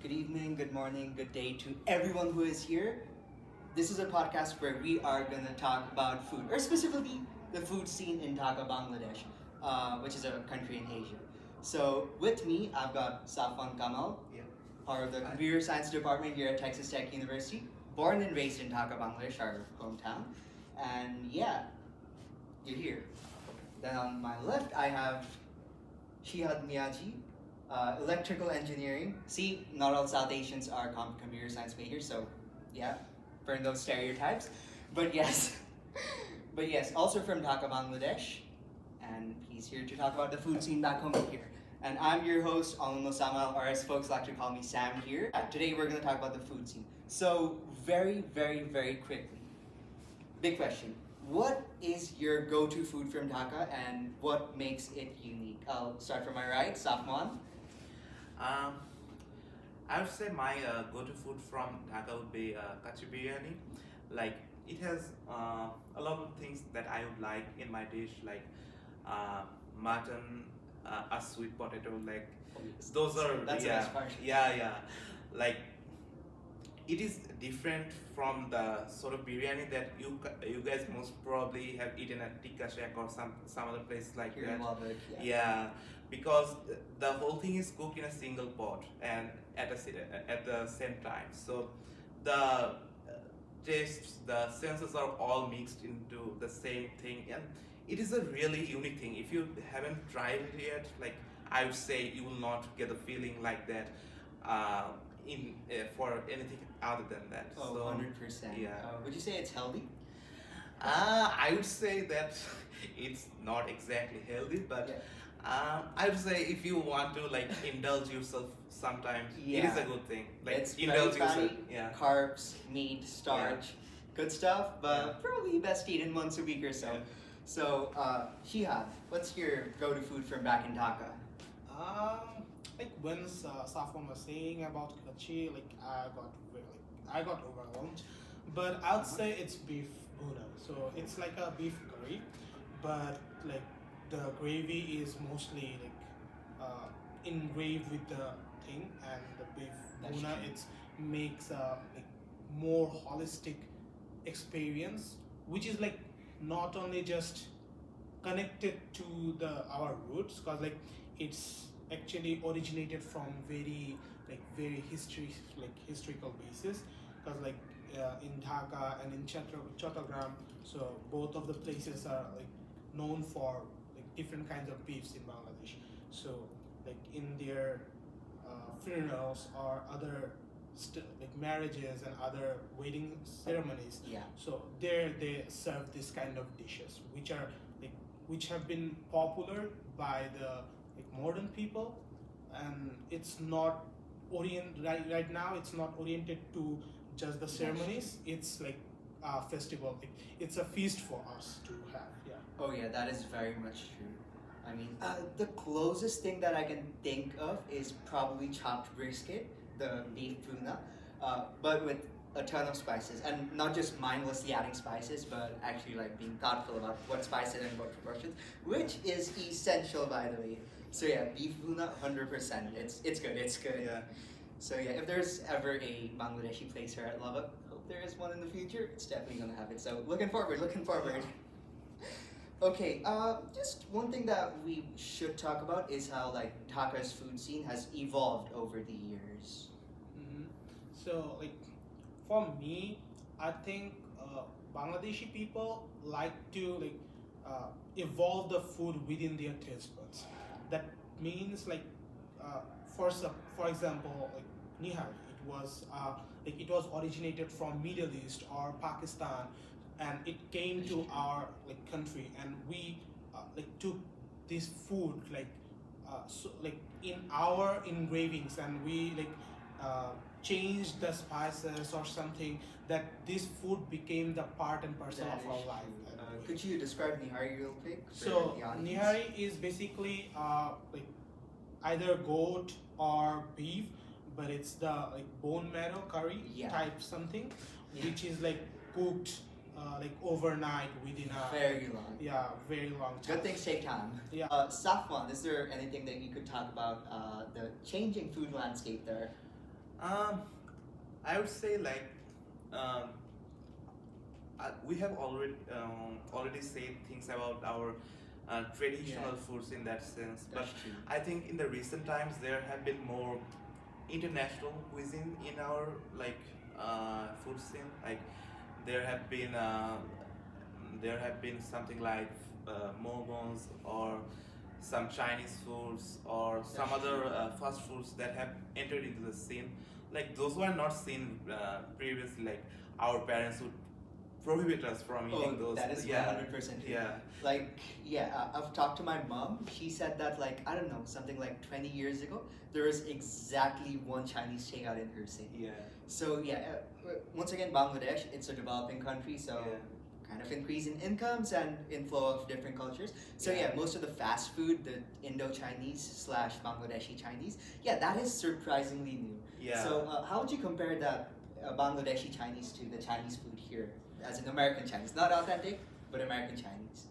Good evening, good morning, good day to everyone who is here. This is a podcast where we are going to talk about food, or specifically the food scene in Dhaka, Bangladesh, which is a country in Asia. So, with me, I've got Safwan Kamal, Yeah. part of the computer science department here at Texas Tech University, born and raised in Dhaka, Bangladesh, our hometown. And yeah, you're here. Then on my left, I have Shihad Miajee, electrical engineering. See, not all South Asians are computer science majors, so yeah, burn those stereotypes. But yes, but yes, also from Dhaka, Bangladesh, and he's here to talk about the food scene back home here. And I'm your host, Alun Samal, or as folks like to call me, Sam here. Today we're going to talk about the food scene. So very quickly, big question. What is your go-to food from Dhaka and what makes it unique? I'll start from my right, Safwan. Um, I would say my go-to food from Dhaka would be kachi biryani. Like it has a lot of things that I would like in my dish, like mutton, a sweet potato. Like those are That's a yeah, nice part. yeah. Like it is different from the sort of biryani that you guys most probably have eaten at Tikka Shack or some other place like Here that. in Lubbock, yeah. Yeah, because the whole thing is cooked in a single pot and at the same time. So the tastes, the senses are all mixed into the same thing, and it is a really unique thing. If you haven't tried it yet, like I would say, you will not get the feeling like that uh, in for anything other than that. Oh, So 100%. yeah. Would you say it's healthy? I would say that it's not exactly healthy, but I would say if you want to like indulge yourself sometimes, it is a Yeah. good thing. Like It's very indulge yourself. fatty, Yeah. carbs, meat, starch, good stuff, but probably best eaten once a week or so. Yeah. So, Shihad, what's your go-to food from back in Dhaka? Like when Safwan was saying about kachi, like I got overwhelmed. But I'd say it's beef buna. So it's like a beef curry, but like the gravy is mostly like engraved with the thing, and the beef That's buna true. it makes a like more holistic experience, which is like not only just connected to the our roots, cause like it's actually originated from very historical basis, because like in Dhaka and in Chattogram, so both of the places are like known for like different kinds of beefs in Bangladesh. So like in their funerals or other like marriages and other wedding ceremonies, Yeah. so there they serve this kind of dishes, which are like which have been popular by the like modern people, and it's not right now. It's not oriented to just the ceremonies. It's like a festival. Like, it's a feast for us to have. Yeah. Oh yeah, that is very much true. I mean, the closest thing that I can think of is probably chopped brisket, the beef tuna, but with a ton of spices, and not just mindlessly adding spices, but actually like being thoughtful about what spices and what proportions, which is essential, by the way. So yeah, beef tuna, 100%. It's good. It's good. Yeah. So yeah, if there's ever a Bangladeshi place here at Lubbock, hope there is one in the future. It's definitely gonna have it. So looking forward. Okay, just one thing that we should talk about is how like Dhaka's food scene has evolved over the years. hmm So like for me, I think Bangladeshi people like to like evolve the food within their taste buds. That means like for example like nihari. It was originated from Middle East or Pakistan, and it came to our like country, and we like took this food like in our engravings, and we like changed the spices or something, that this food became the part and parcel That of our is life. true. And Could you describe nihari real quick for so the audience? nihari is basically like either goat or beef, but it's the like bone marrow curry Yeah. type something, Yeah. which is like cooked like overnight within a Very long. very long time. Good things take time. Yeah. Safwan, is there anything that you could talk about the changing food landscape there? Um, I would say like um, we have already said things about our traditional Yeah. foods in that sense, but That's true. I think in the recent times there have been more international cuisine in our like food scene. Like there have been uh, there have been something like momos or some Chinese foods or some That's other true. fast foods that have entered into the scene. Like those were not seen previously. Like our parents would prohibit us from eating Oh, those. that is Yeah, 100% true. yeah, Like, yeah, I've talked to my mom. She said that, like, I don't know, something like 20 years ago, there was exactly one Chinese takeout in her city. yeah, So, yeah, once again, Bangladesh, it's a developing country, so yeah. kind of increase in incomes and inflow of different cultures. So, Yeah. yeah, most of the fast food, the Indo-Chinese slash Bangladeshi Chinese, yeah, that is surprisingly new. Yeah. So, how would you compare the Bangladeshi Chinese to the Chinese food here, as in American Chinese? Not authentic, but American Chinese.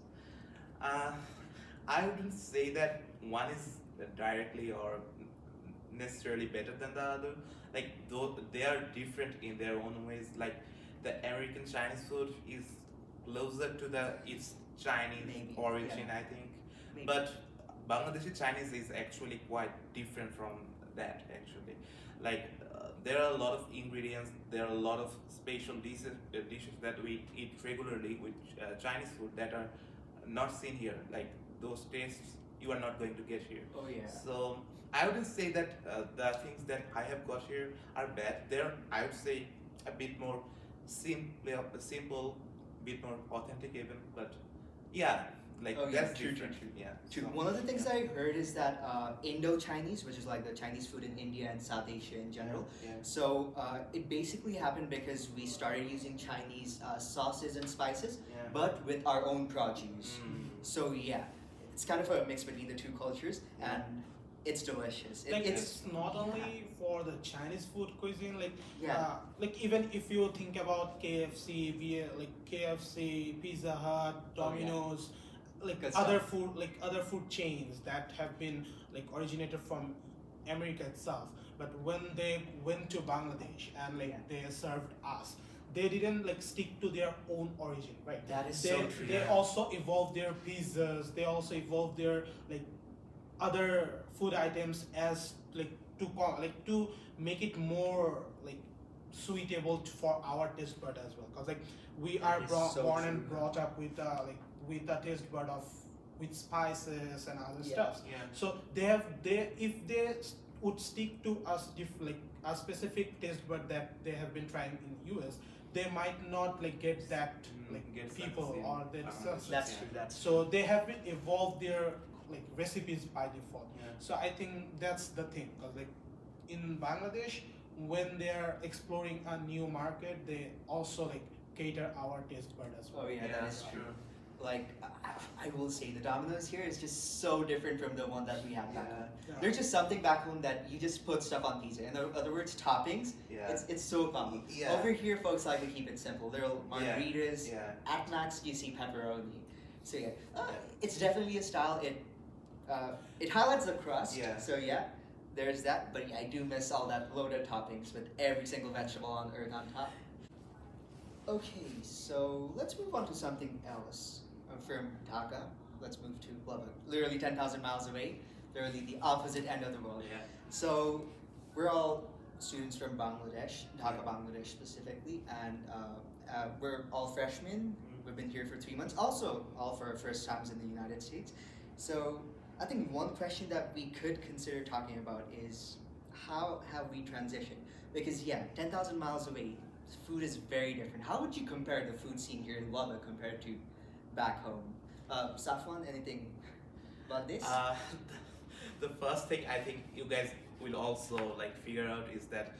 Uh, I wouldn't say that one is directly or necessarily better than the other. Like though they are different in their own ways. Like the American Chinese food is closer to the its Chinese Maybe, origin, yeah. I think. Maybe. But Bangladeshi Chinese is actually quite different from that. Actually, like there are a lot of ingredients. There are a lot of special dishes that we eat regularly with Chinese food that are not seen here. Like those tastes you are not going to get here. Oh yeah. So I wouldn't say that the things that I have got here are bad. They're, I would say, a bit more simple, bit more authentic even. But yeah, like Oh, yeah, that's true, different. true, true. Yeah. True. So, One of the things yeah. that I heard is that Indo-Chinese, which is like the Chinese food in India and South Asia in general. Yeah. So it basically happened because we started using Chinese sauces and spices, Yeah. but with our own produce. Mm. So yeah, it's kind of a mix between the two cultures, and it's delicious. Like It's it's not only for the Chinese food cuisine, Yeah. like even if you think about KFC, like KFC, Pizza Hut, Oh, yeah. Domino's, like Good other stuff. food, like other food chains that have been like originated from America itself. But when they went to Bangladesh and like Yeah. they served us, they didn't like stick to their own origin, right? That is they, so true. They Yeah. also evolved their pizzas. They also evolved their like other food items as like to make it more like suitable for our taste bud as well. Cause like we That are is so born true. and brought up with with a taste bud of with spices and other Yeah. stuffs. Yeah. So if they would stick to us like a specific taste bud that they have been trying in US, they might not like get that like Get people success in or the Bangladesh. success. That's Yeah. true. That's So they have been evolved their like recipes by default. Yeah. So I think that's the thing, because like in Bangladesh, when they are exploring a new market, they also like cater our taste bud as well. Oh yeah, that is true. Sure. Like I will say, the Domino's here is just so different from the one that we have back Yeah. home. Yeah. There's just something back home that you just put stuff on pizza. In other words, toppings. Yeah. It's so common. Yeah. Over here, folks like to keep it simple. Little margaritas. Yeah. At max, you see pepperoni. So yeah, Yeah. it's definitely a style. It highlights the crust. Yeah. So yeah, there's that. But yeah, I do miss all that loaded toppings with every single vegetable on earth on top. Okay, so let's move on to something else. From Dhaka, let's move to Lubbock. Literally 10,000 miles away. Literally the opposite end of the world. Yeah. So we're all students from Bangladesh, Dhaka, Bangladesh specifically, and we're all freshmen. We've been here for 3 months. Also, all for our first times in the United States. So I think one question that we could consider talking about is how have we transitioned? Because yeah, 10,000 miles away, food is very different. How would you compare the food scene here in Lubbock compared to back home? Safwan, anything about this? The first thing I think you guys will also like figure out is that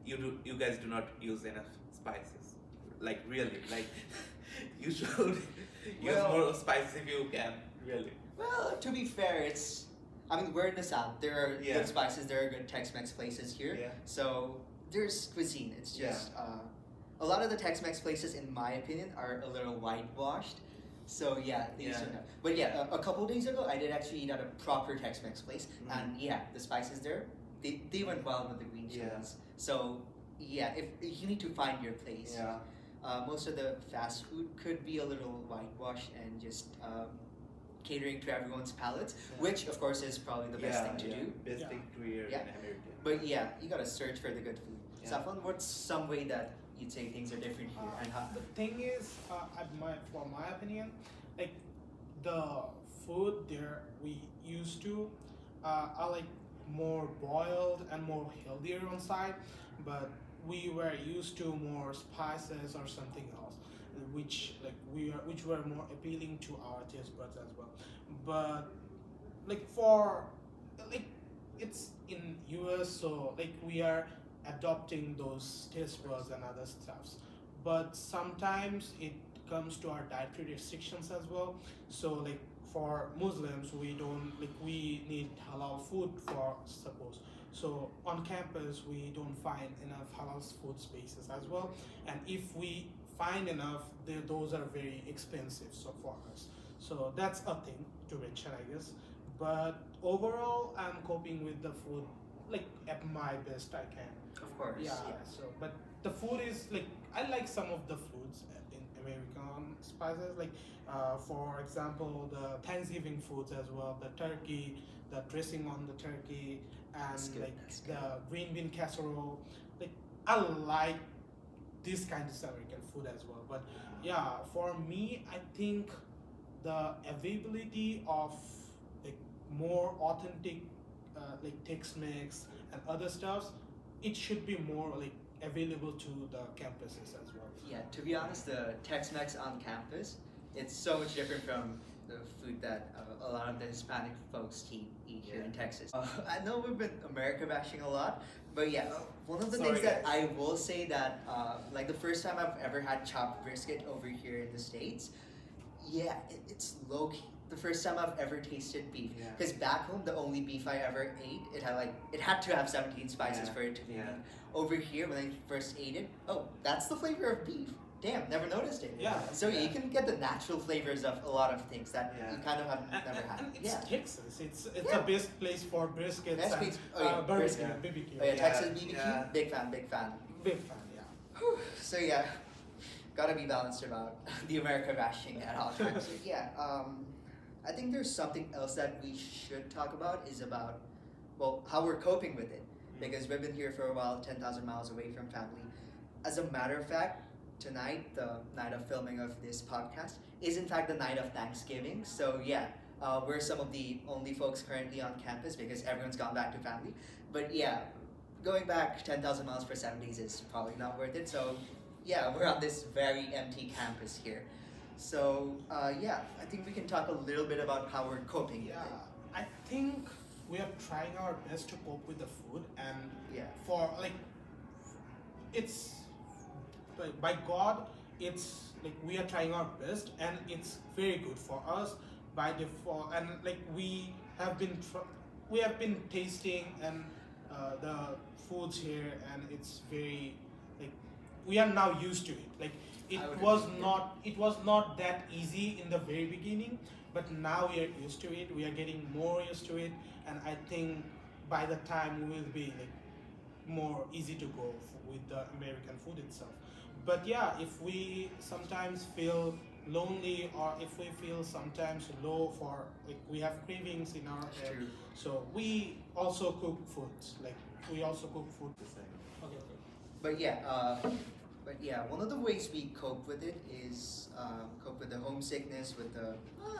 you guys do not use enough spices. Like really, like you should use Well- more spices if you can. Really. Well, to be fair, I mean, we're in the South. There are Yeah. good spices. There are good Tex-Mex places here. Yeah. So there's cuisine. It's just a lot of the Tex-Mex places, in my opinion, are a little whitewashed. So yeah, they used to Yeah. know. But yeah, a couple days ago, I did actually eat at a proper Tex-Mex place, Mhm. and yeah, the spices there they went wild with the green Yeah. chilies. So yeah, if you need to find your place. Yeah. Most of the fast food could be a little whitewashed and just catering to everyone's palates, Yeah. which of course is probably the best thing to do. Best Yeah. thing to hear Yeah. in America. But yeah, you gotta search for the good food. Yeah. Safwan, what's some way that you'd say things are different here, and how? The thing is, for my opinion, like the food there we used to are like more boiled and more healthier on side, but we were used to more spices or something else, which were more appealing to our taste buds as well. But like for like it's in US, so like we are adopting those taste buds and other stuffs, but sometimes it comes to our dietary restrictions as well. So like for Muslims, we need halal food for suppose. So on campus, we don't find enough halal food spaces as well, and if we find enough, those are very expensive. So for us, so that's a thing to mention, I guess. But overall, I'm coping with the food like at my best I can. Of course. Yeah. So, but the food is like I like some of the foods in American spices. Like, for example, the Thanksgiving foods as well. The turkey, the dressing on the turkey, and That's good, like that's good. the green bean casserole. Like, I like this kind of American food as well. But yeah, for me, I think the availability of like more authentic like Tex-Mex and other stuffs, it should be more like available to the campuses as well. Yeah, to be honest, the Tex-Mex on campus, it's so much different from the food that a lot of the Hispanic folks eat here in Texas. I know we've been America bashing a lot, but yeah, one of the Sorry, things that guys. I will say that, like the first time I've ever had chopped brisket over here in the States, yeah, it's low key. The first time I've ever tasted beef, Yeah. because back home the only beef I ever ate, it had to have 17 spices Yeah, for it to be yeah. meat. Over here, when I first ate it, oh, that's the flavor of beef. Damn, never noticed it. Yeah. So yeah, you can get the natural flavors of a lot of things that Yeah. you kind of have And, never had. and it's Yeah. Texas. It's Yeah. the best place for briskets Best and place- oh, yeah, barbecue, brisket. BBQ. Oh yeah, Yeah, Texas BBQ, yeah. big fan, big fan. Big fan, yeah. So yeah, gotta be balanced about the America bashing at all times. So, yeah, I think there's something else that we should talk about is about, well, how we're coping with it. Because we've been here for a while, 10,000 miles away from family. As a matter of fact, tonight, the night of filming of this podcast, is in fact the night of Thanksgiving. So yeah, we're some of the only folks currently on campus because everyone's gone back to family. But yeah, going back 10,000 miles for 7 days is probably not worth it. So yeah, we're on this very empty campus here. So yeah, I think we can talk a little bit about how we're coping Yeah, with I think we are trying our best to cope with the food, and it. Yeah. for like, it's like by God, it's like we are trying our best, and it's very good for us by default. And like we have been tasting and the foods here, and it's very like we are now used to it. Like it I would was agree, yeah. not that easy in the very beginning, but now we are used to it. We are getting more used to it, and I think by the time we will be like more easy to go with the American food itself. But yeah, if we sometimes feel lonely, or if we feel sometimes low for like we have cravings in our That's head, true. so we also cook foods. Like we also cook food. Okay. But yeah, one of the ways we cope with it is cope with the homesickness, with the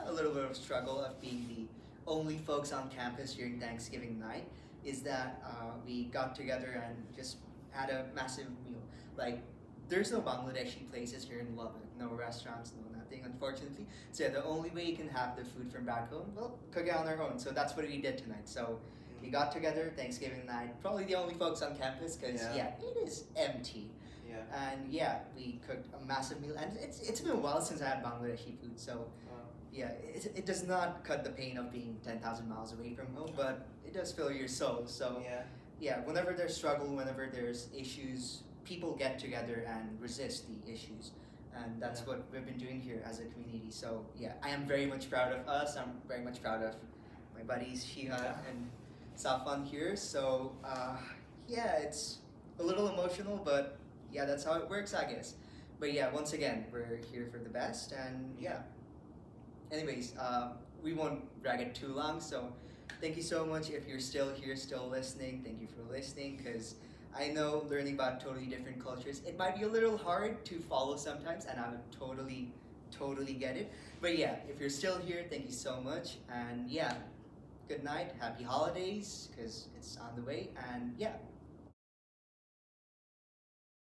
a little bit of struggle of being the only folks on campus during Thanksgiving night. Is that we got together and just had a massive meal. Like, there's no Bangladeshi places here in Lubbock, no restaurants, no nothing, unfortunately. So yeah, the only way you can have the food from back home, well, cook it on our own. So that's what we did tonight. So we got together Thanksgiving night, probably the only folks on campus, because Yeah. it is empty. Yeah. And yeah, we cooked a massive meal, and it's been a while since I had Bangladeshi food, so yeah, it does not cut the pain of being 10,000 miles away from home, but it does fill your soul. So Yeah. yeah, whenever there's struggle, whenever there's issues, people get together and resist the issues, and that's Yeah. what we've been doing here as a community. So yeah, I am very much proud of us. I'm very much proud of my buddies Shihad Yeah. and Safwan here. So, yeah, it's a little emotional, but yeah, that's how it works, I guess. But yeah, once again, we're here for the best, and yeah. Anyways, we won't drag it too long, so thank you so much if you're still here, still listening. Thank you for listening, because I know learning about totally different cultures, it might be a little hard to follow sometimes, and I would totally get it. But yeah, if you're still here, thank you so much, and yeah, good night, happy holidays, because it's on the way, and yeah,